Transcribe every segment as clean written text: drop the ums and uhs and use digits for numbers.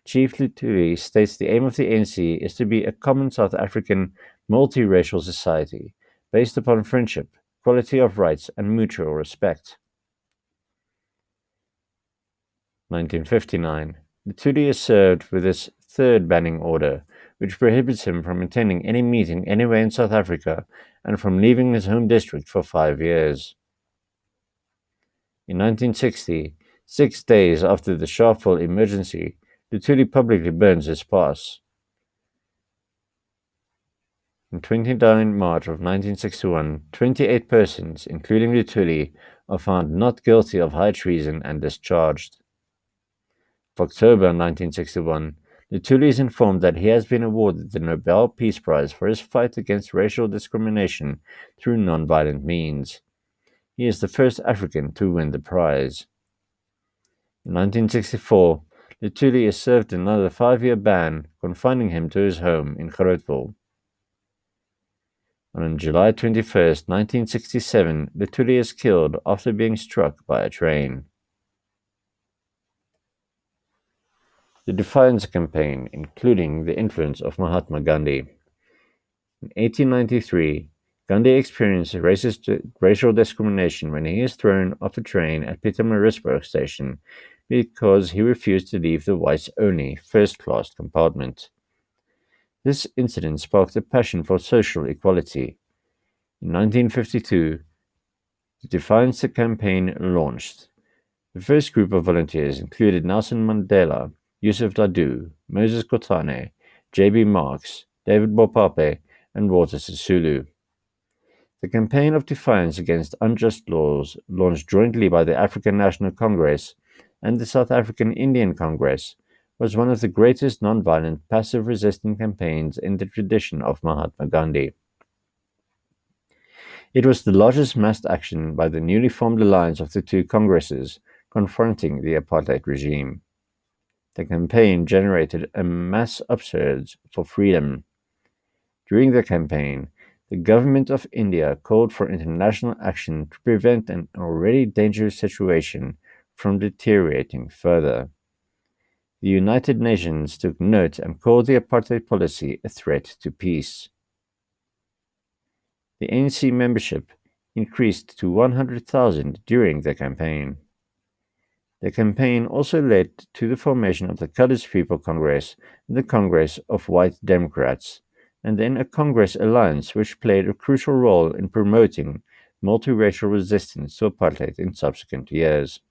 Chief Lutuli states the aim of the ANC is to be a common South African multiracial society based upon friendship, equality of rights, and mutual respect. 1959. Lutuli is served with his third banning order, which prohibits him from attending any meeting anywhere in South Africa and from leaving his home district for 5 years. In 1960, 6 days after the Sharpeville emergency, Lutuli publicly burns his pass. On 29 March of 1961, 28 persons, including Lutuli, are found not guilty of high treason and discharged. Of October 1961, Lutuli is informed that he has been awarded the Nobel Peace Prize for his fight against racial discrimination through nonviolent means. He is the first African to win the prize. In 1964, Lutuli is served another 5-year ban, confining him to his home in Grootville. On July 21, 1967, Lutuli is killed after being struck by a train. The Defiance Campaign, including the influence of Mahatma Gandhi. In 1893, Gandhi experienced racial discrimination when he is thrown off a train at Pietermaritzburg station because he refused to leave the whites-only first-class compartment. This incident sparked a passion for social equality. In 1952, the Defiance Campaign launched. The first group of volunteers included Nelson Mandela, Yusuf Dadoo, Moses Kotane, J.B. Marks, David Bopape, and Walter Sisulu. The campaign of defiance against unjust laws, launched jointly by the African National Congress and the South African Indian Congress, was one of the greatest nonviolent, passive resistance campaigns in the tradition of Mahatma Gandhi. It was the largest mass action by the newly formed alliance of the two Congresses confronting the apartheid regime. The campaign generated a mass upsurge for freedom. During the campaign, the government of India called for international action to prevent an already dangerous situation from deteriorating further. The United Nations took note and called the apartheid policy a threat to peace. The ANC membership increased to 100,000 during the campaign. The campaign also led to the formation of the Colored People Congress and the Congress of White Democrats, and then a Congress alliance which played a crucial role in promoting multiracial resistance to apartheid in subsequent years.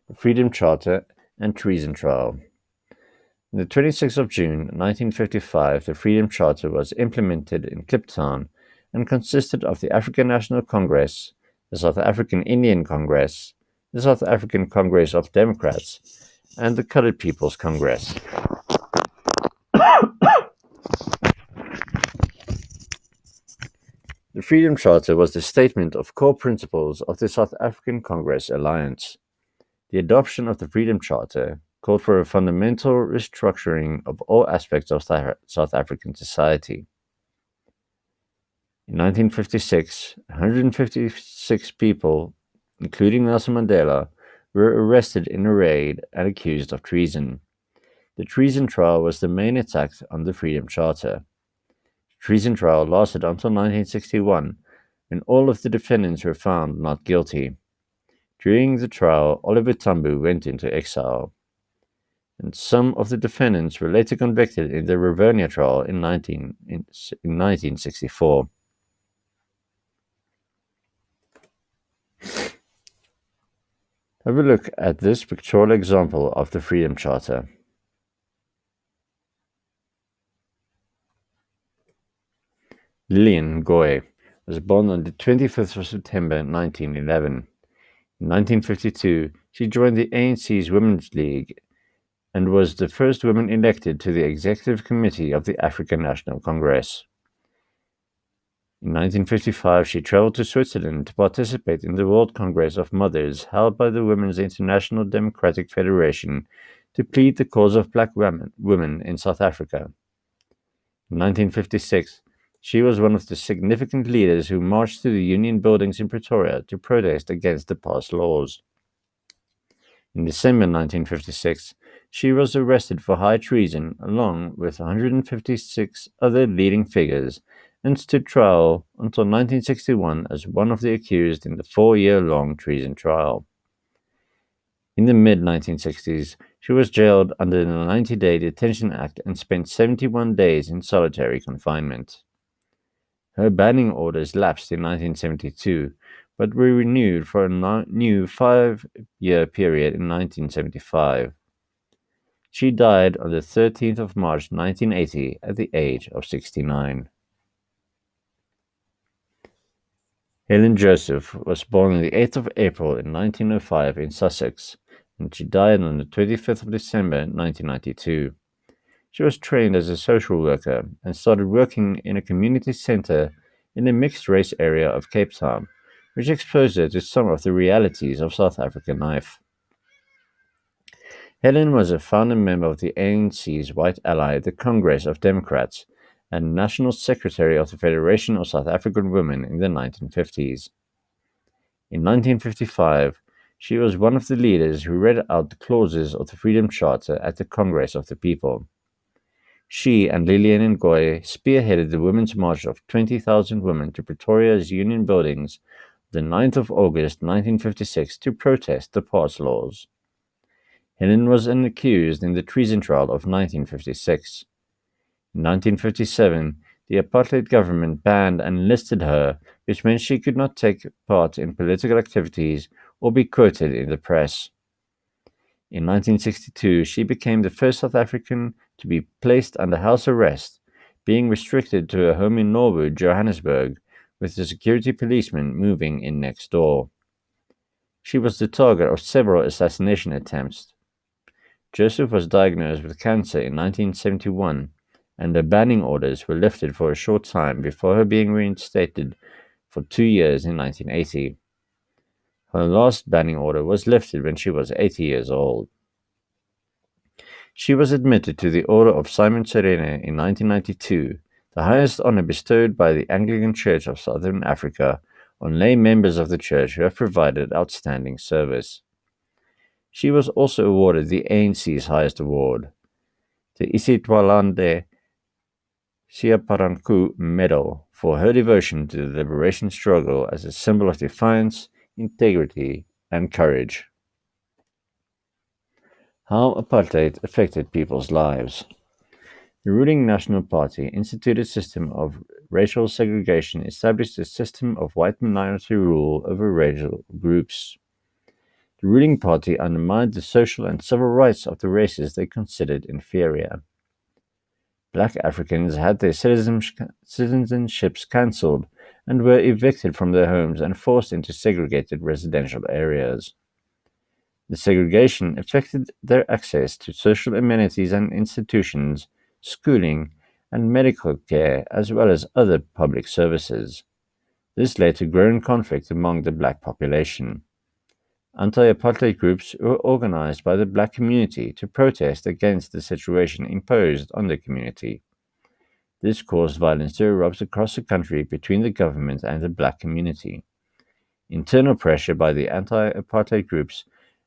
The Freedom Charter and Treason Trial. On the 26th of June 1955, the Freedom Charter was implemented in Kliptown and consisted of the African National Congress, the South African Indian Congress, the South African Congress of Democrats, and the Colored People's Congress. The Freedom Charter was the statement of core principles of the South African Congress Alliance. The adoption of the Freedom Charter called for a fundamental restructuring of all aspects of South African society. In 1956, 156 people, including Nelson Mandela, were arrested in a raid and accused of treason. The treason trial was the main attack on the Freedom Charter. The treason trial lasted until 1961, when all of the defendants were found not guilty. During the trial, Oliver Tambo went into exile, and some of the defendants were later convicted in the Rivonia trial in 1964. Have a look at this pictorial example of the Freedom Charter. Gillian Goy was born on the 25th of September 1911. In 1952, she joined the ANC's Women's League and was the first woman elected to the Executive Committee of the African National Congress. In 1955, she traveled to Switzerland to participate in the World Congress of Mothers held by the Women's International Democratic Federation to plead the cause of black women in South Africa. In 1956, she was one of the significant leaders who marched to the Union buildings in Pretoria to protest against the passed laws. In December 1956, she was arrested for high treason along with 156 other leading figures and stood trial until 1961 as one of the accused in the 4-year-long treason trial. In the mid-1960s, she was jailed under the 90-Day Detention Act and spent 71 days in solitary confinement. Her banning orders lapsed in 1972, but were renewed for a new 5-year period in 1975. She died on the 13th of March 1980 at the age of 69. Helen Joseph was born on the 8th of April in 1905 in Sussex, and she died on the 25th of December 1992. She was trained as a social worker and started working in a community centre in the mixed-race area of Cape Town, which exposed her to some of the realities of South African life. Helen was a founding member of the ANC's white ally, the Congress of Democrats, and National Secretary of the Federation of South African Women in the 1950s. In 1955, she was one of the leaders who read out the clauses of the Freedom Charter at the Congress of the People. She and Gillian Goy spearheaded the Women's March of 20,000 women to Pretoria's Union Buildings the 9th of August 1956 to protest the pass laws. Helen was accused in the treason trial of 1956. In 1957, the apartheid government banned and listed her, which meant she could not take part in political activities or be quoted in the press. In 1962, she became the first South African to be placed under house arrest, being restricted to a home in Norwood, Johannesburg, with the security policeman moving in next door. She was the target of several assassination attempts. Joseph was diagnosed with cancer in 1971, and the banning orders were lifted for a short time before her being reinstated for 2 years in 1980. Her last banning order was lifted when she was 80 years old. She was admitted to the Order of Simon Serene in 1992, the highest honor bestowed by the Anglican Church of Southern Africa on lay members of the church who have provided outstanding service. She was also awarded the ANC's highest award, the Isitwalande Siaparanku Medal, for her devotion to the liberation struggle as a symbol of defiance, integrity, and courage. How apartheid affected people's lives. The ruling National Party instituted a system of racial segregation, established a system of white minority rule over racial groups. The ruling party undermined the social and civil rights of the races they considered inferior. Black Africans had their citizenships cancelled and were evicted from their homes and forced into segregated residential areas. The segregation affected their access to social amenities and institutions, schooling, and medical care, as well as other public services. This led to growing conflict among the black population. Anti-apartheid groups were organized by the black community to protest against the situation imposed on the community. This caused violence to erupt across the country between the government and the black community. Internal pressure by the anti-apartheid groups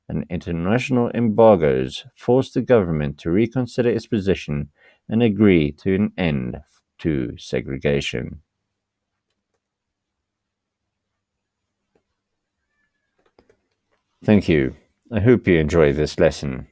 and international embargoes forced the government to reconsider its position and agree to an end to segregation. Thank you. I hope you enjoyed this lesson.